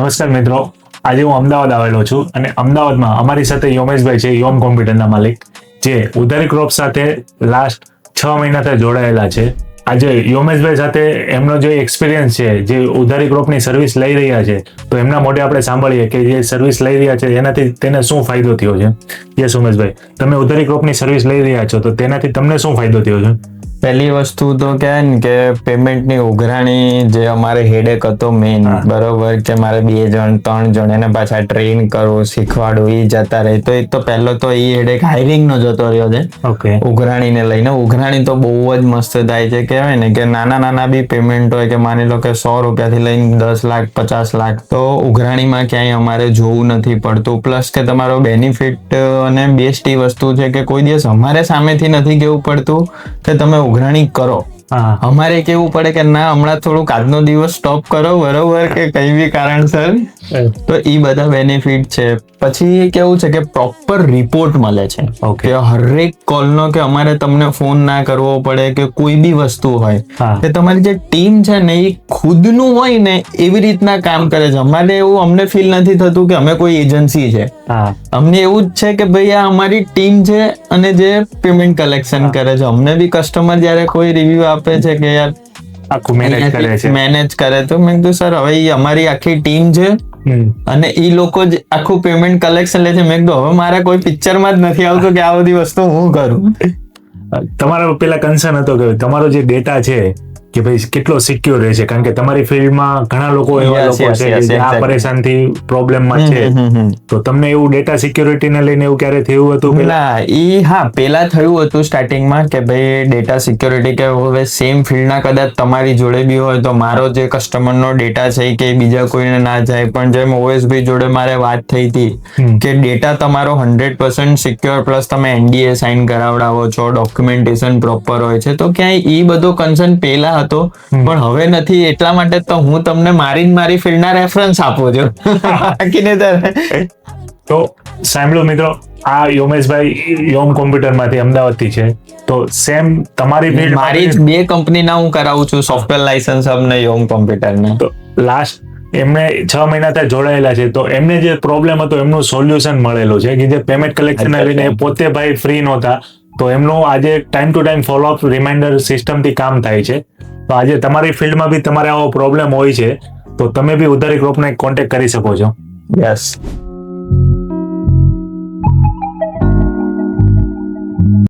નમસ્કાર મિત્રો, આજે હું અમદાવાદ આવેલો છું અને અમદાવાદમાં અમારી સાથે યોમેશભાઈ છે, યોમ કોમ્પ્યુટરના માલિક, જે ઉધારી ક્રોપ સાથે લાસ્ટ 6 મહિનાથી જોડાયેલા છે. આજે યોમેશભાઈ સાથે એમનો જે એક્સપિરિયન્સ છે, જે ઉધારી ક્રોપની સર્વિસ લઈ રહ્યા છે, તો એમના મોઢે આપણે સાંભળીએ કે જે સર્વિસ લઈ રહ્યા છે એનાથી તેને શું ફાયદો થયો છે. યસ ઉમેશભાઈ, તમે ઉધારી ક્રોપની સર્વિસ લઈ રહ્યા છો તો તેનાથી તમને શું ફાયદો થયો છે? પહેલી વસ્તુ તો કહેવાય ને કે પેમેન્ટની ઉઘરાણી જે અમારે હેડેક હતો મેઇન, બરોબર, કે મારે 2 જણ 3 જણ એને પાછા ટ્રેન કરવું, શીખવાડવું, એ જતા રહે. તો એક તો પહેલો તો એ હેડેક હાયરિંગ નો જતો રહ્યો છે. ઓકે. ઉઘરાણીને લઈને ઉઘરાણી તો બહુ જ મસ્ત થાય છે. કહેવાય ને કે નાના બી પેમેન્ટ હોય, કે માની લો કે 100 રૂપિયાથી લઈને 10 લાખ 50 લાખ, તો ઉઘરાણીમાં ક્યાંય અમારે જોવું નથી પડતું. પ્લસ કે તમારો બેનિફિટ અને બેસ્ટ એ વસ્તુ છે કે કોઈ દિવસ અમારે સામેથી નથી કહેવું પડતું કે તમે ઉઘરાણી કરો. અમારે કેવું પડે કે ના, હમણાં થોડુંક આજનો દિવસ સ્ટોપ કરો, બરોબર, કે કઈ બી કારણસર. તો એ બધા બેનિફિટ છે. પછી કેવું છે કે પ્રોપર રિપોર્ટ મળે છે. કે હરેક કોલનો કે અમારે તમને ફોન ના કરવો પડે કે કોઈ બી વસ્તુ હોય કે તમારી જે ટીમ છે ને એ ખુદનું હોય ને એવી રીતના કામ કરે છે. અમારે એવું અમને ફીલ નથી થતું કે અમે કોઈ એજન્સી છે. અમને એવું જ છે કે ભાઈ આ અમારી ટીમ છે અને જે પેમેન્ટ કલેક્શન કરે છે. અમને બી કસ્ટમર જયારે કોઈ રિવ્યુ આપે છે કે યાર આખું મેનેજ કરે, તો મેં કીધું સર હવે અમારી આખી ટીમ છે અને એ લોકો જ આખું પેમેન્ટ કલેક્શન લે છે. મેં કીધું હવે મારા કોઈ પિક્ચરમાં જ નથી આવતું કે આ બધી વસ્તુ હું કરું. તમારો પેલા કન્સર્ન હતો કે તમારો જે ડેટા છે કે ભાઈ કેટલો સિક્યોર રહે છે, કારણ કે તમારી ફિલ્ડમાં ઘણા લોકો એવા લોકો છે કે આ પરેશાનથી પ્રોબ્લેમમાં છે. તો તમને એવું ડેટા સિક્યોરિટીને લઈને એવું ક્યારે થયું હતું? ના, પેલા થયું હતું સ્ટાર્ટિંગમાં કે ભાઈ ડેટા સિક્યોરિટી, કે હવે સેમ ફિલ્ડના કદાચ તમારી જોડે બી હોય તો મારો જે કસ્ટમરનો ડેટા છે કે બીજા કોઈને ના જાય. પણ જેમ ઓએસબી જોડે મારે વાત થઈ હતી કે ડેટા તમારો 100% સિક્યોર, પ્લસ તમે NDA સાઇન કરાવડાવો છો, ડોક્યુમેન્ટેશન પ્રોપર હોય છે, તો ક્યાંય એ બધો કન્સર્ન પેલા હતો પણ હવે નથી. એટલા માટે તો હું તમને મારી ફિલ્ડના રેફરન્સ આપું છું. તો સાંભળો મિત્રો, આ યોમેશભાઈ યોમ કોમ્પ્યુટરમાંથી અમદાવાદથી છે. તો સેમ તમારી ફિલ્ડ, મારી જ 2 કંપનીના હું કરાવું છું, સોફ્ટવેર લાયસન્સ અને યોમ કોમ્પ્યુટરના. તો લાસ્ટ એમને 6 મહિનાથી જોડાયેલા છે, તો એમને જે પ્રોબ્લેમ હતો એમનું સોલ્યુશન મળેલું છે કે જે પેમેન્ટ કલેક્શન લઈને પોતે ભાઈ ફ્રી નહોતા, તો એમનું આજે time to time follow up reminder સિસ્ટમથી કામ થાય છે. તો આજે તમારી ફિલ્ડમાં બી તમારે આવો પ્રોબ્લેમ હોય છે તો તમે બી ઉધારી ક્રોપને કોન્ટેક્ટ કરી શકો છો. યસ.